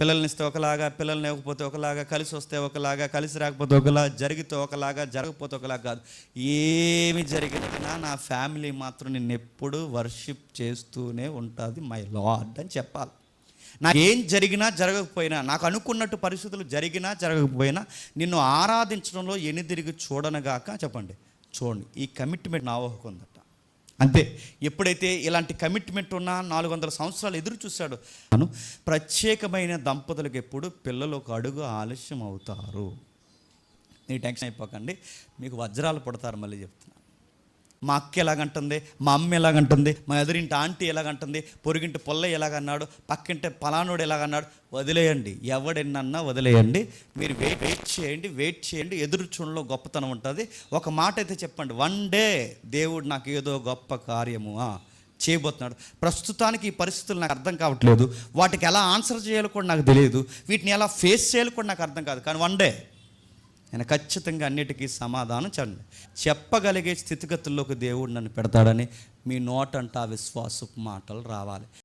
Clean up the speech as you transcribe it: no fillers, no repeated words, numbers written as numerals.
పిల్లల్ని ఇస్తే ఒకలాగా, పిల్లల్ని ఇవ్వకపోతే ఒకలాగా, కలిసి వస్తే ఒకలాగా, కలిసి రాకపోతే ఒకలా, జరిగితే ఒకలాగా, జరగకపోతే ఒకలాగా కాదు. ఏమి జరిగినా నా ఫ్యామిలీ మాత్రం నిన్ను ఎప్పుడు వర్షిప్ చేస్తూనే ఉంటుంది మై లార్డ్ అని చెప్పాలి. నాకేం జరిగినా జరగకపోయినా, నాకు అనుకున్నట్టు పరిస్థితులు జరిగినా జరగకపోయినా నిన్ను ఆరాధించడంలో ఎనిదిరిగి చూడనగాక చెప్పండి, చూడండి. ఈ కమిట్మెంట్ నా ఊహకు ఉందట. అంతే. ఎప్పుడైతే ఇలాంటి కమిట్మెంట్ ఉన్నా 400 సంవత్సరాలు ఎదురు చూశాడు. ప్రత్యేకమైన దంపతులకు ఎప్పుడు పిల్లలు ఒక అడుగు ఆలస్యం అవుతారు. మీరు టెన్షన్ అయిపోకండి, మీకు వజ్రాలు పుడతారు. మళ్ళీ చెప్తున్నాను, మా అక్క ఎలాగంటుంది, మా అమ్మ ఎలాగంటుంది, మా ఎదురింటి ఆంటీ ఎలాగంటుంది, పొరుగింటి పొల్ల ఎలాగన్నాడు, పక్కింటి పలానోడు ఎలాగన్నాడు. వదిలేయండి, ఎవడెన్నన్నా వదిలేయండి. మీరు వెయిట్ చేయండి. ఎదురు చూడలో గొప్పతనం ఉంటుంది. ఒక మాట అయితే చెప్పండి, వన్ డే దేవుడు నాకు ఏదో గొప్ప కార్యము చేయబోతున్నాడు. ప్రస్తుతానికి ఈ పరిస్థితులు నాకు అర్థం కావట్లేదు, వాటికి ఎలా ఆన్సర్ చేయాలో కూడా నాకు తెలియదు, వీటిని ఎలా ఫేస్ చేయాలో కూడా నాకు అర్థం కాదు. కానీ వన్ డే నేను ఖచ్చితంగా అన్నిటికీ సమాధానం చెప్పగలిగే స్థితిగతుల్లోకి దేవుడు నన్ను పెడతాడని మీ నోటంట విశ్వాసపు మాటలు రావాలి.